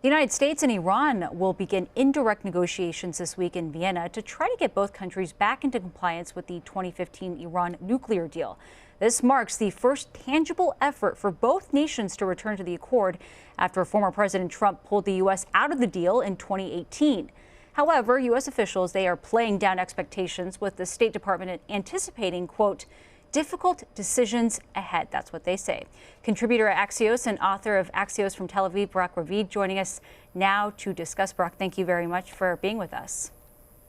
The United States and Iran will begin indirect negotiations this week in Vienna to try to get both countries back into compliance with the 2015 Iran nuclear deal. This marks the first tangible effort for both nations to return to the accord after former President Trump pulled the U.S. out of the deal in 2018. However, U.S. officials, they are playing down expectations, with the State Department anticipating, quote, difficult decisions ahead. That's what they say. Contributor at Axios and author of Axios from Tel Aviv, Barak Ravid, joining us now to discuss. Barak, thank you very much for being with us.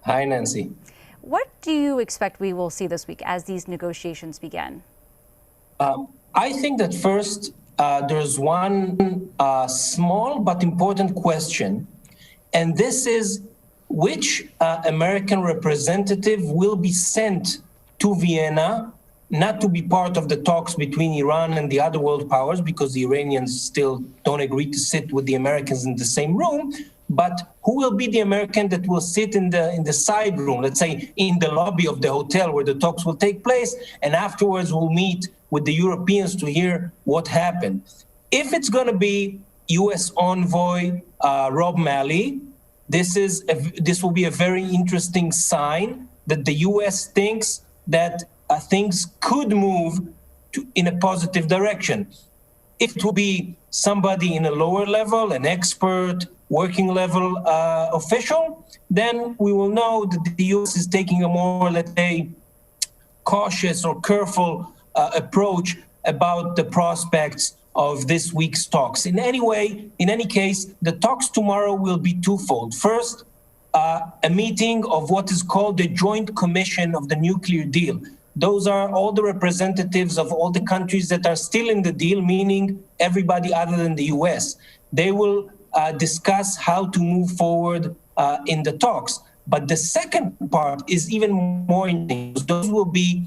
Hi, Nancy. What do you expect we will see this week as these negotiations begin? I think that first there's one small but important question, and this is which American representative will be sent to Vienna, not to be part of the talks between Iran and the other world powers, because the Iranians still don't agree to sit with the Americans in the same room, but who will be the American that will sit in the side room, let's say in the lobby of the hotel where the talks will take place, and afterwards will meet with the Europeans to hear what happened. If it's going to be U.S. envoy Rob Malley, this will be a very interesting sign that the U.S. thinks that things could move in a positive direction. If it will be somebody in a lower level, an expert, working level official, then we will know that the U.S. is taking a more, let's say, cautious or careful approach about the prospects of this week's talks. In any case, the talks tomorrow will be twofold. First, a meeting of what is called the Joint Commission of the Nuclear Deal. Those are all the representatives of all the countries that are still in the deal, meaning everybody other than the U.S. They will discuss how to move forward in the talks. But the second part is even more interesting. Those will be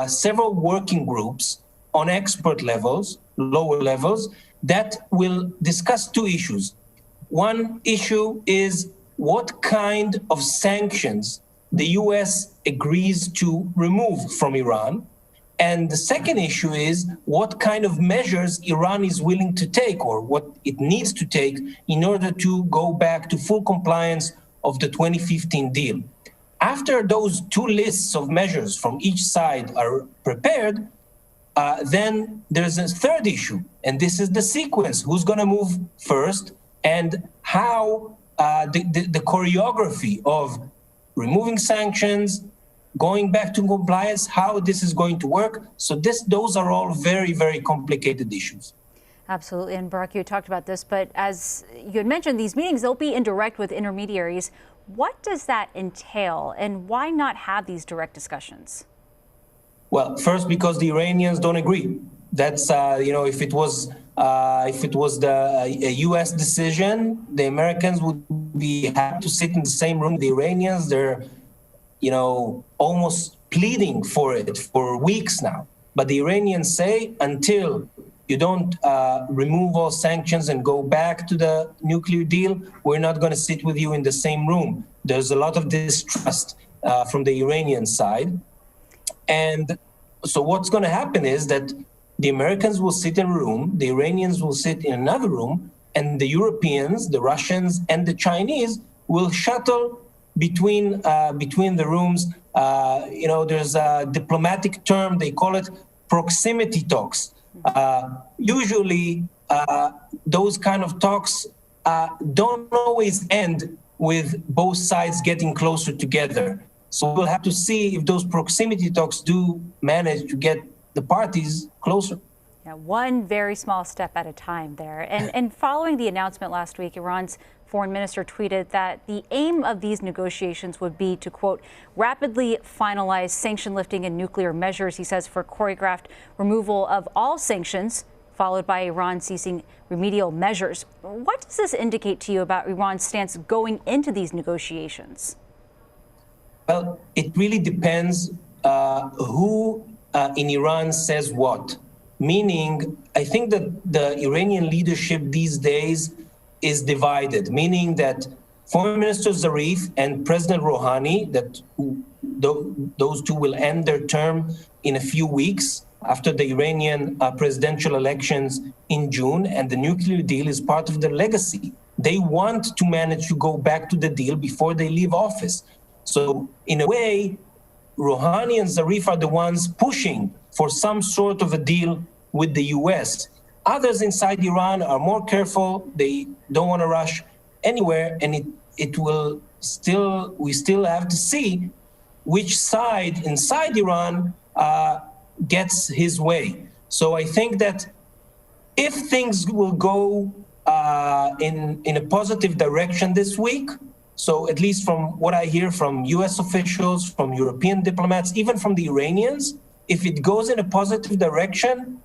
several working groups on expert levels, lower levels, that will discuss two issues. One issue is what kind of sanctions the U.S. agrees to remove from Iran. And the second issue is what kind of measures Iran is willing to take, or what it needs to take in order to go back to full compliance of the 2015 deal. After those two lists of measures from each side are prepared, then there's a third issue, and this is the sequence. Who's going to move first, and how the choreography of removing sanctions, going back to compliance, how this is going to work. So those are all very, very complicated issues. Absolutely. And Barak, you talked about this, but as you had mentioned, these meetings, they'll be indirect with intermediaries. What does that entail, and why not have these direct discussions? Well, first, because the Iranians don't agree. That's, if it was a U.S. decision, the Americans would be happy to sit in the same room. The Iranians, they're, almost pleading for it for weeks now. But the Iranians say, until you don't remove all sanctions and go back to the nuclear deal, we're not going to sit with you in the same room. There's a lot of distrust from the Iranian side. And so what's going to happen is that the Americans will sit in a room, the Iranians will sit in another room, and the Europeans, the Russians, and the Chinese will shuttle between the rooms. There's a diplomatic term, they call it proximity talks. Usually, those kind of talks don't always end with both sides getting closer together. So we'll have to see if those proximity talks do manage to get the parties closer. Yeah, one very small step at a time there. And following the announcement last week, Iran's foreign minister tweeted that the aim of these negotiations would be to, quote, rapidly finalize sanction lifting and nuclear measures, he says, for choreographed removal of all sanctions, followed by Iran ceasing remedial measures. What does this indicate to you about Iran's stance going into these negotiations? Well, it really depends who in Iran says what. Meaning, I think that the Iranian leadership these days is divided, meaning that Foreign Minister Zarif and President Rouhani, that those two will end their term in a few weeks, after the Iranian presidential elections in June, and the nuclear deal is part of their legacy. They want to manage to go back to the deal before they leave office. So in a way, Rouhani and Zarif are the ones pushing for some sort of a deal with the US. Others inside Iran are more careful. They don't want to rush anywhere, and we still have to see which side inside Iran gets his way. So I think that if things will go in a positive direction this week, so at least from what I hear from US officials, from European diplomats, even from the Iranians, if it goes in a positive direction,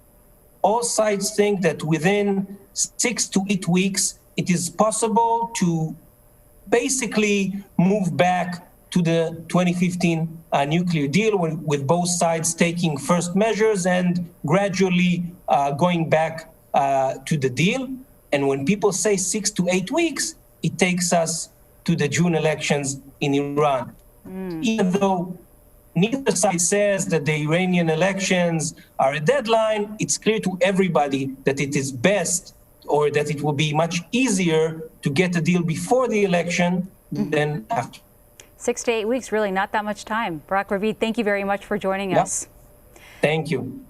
all sides think that within 6 to 8 weeks, it is possible to basically move back to the 2015 nuclear deal, with both sides taking first measures and gradually going back to the deal. And when people say 6 to 8 weeks, it takes us to the June elections in Iran. Even though neither side says that the Iranian elections are a deadline, it's clear to everybody that it is best, or that it will be much easier to get a deal before the election than after. 6 to 8 weeks, really not that much time. Barak Ravid, thank you very much for joining us. Thank you.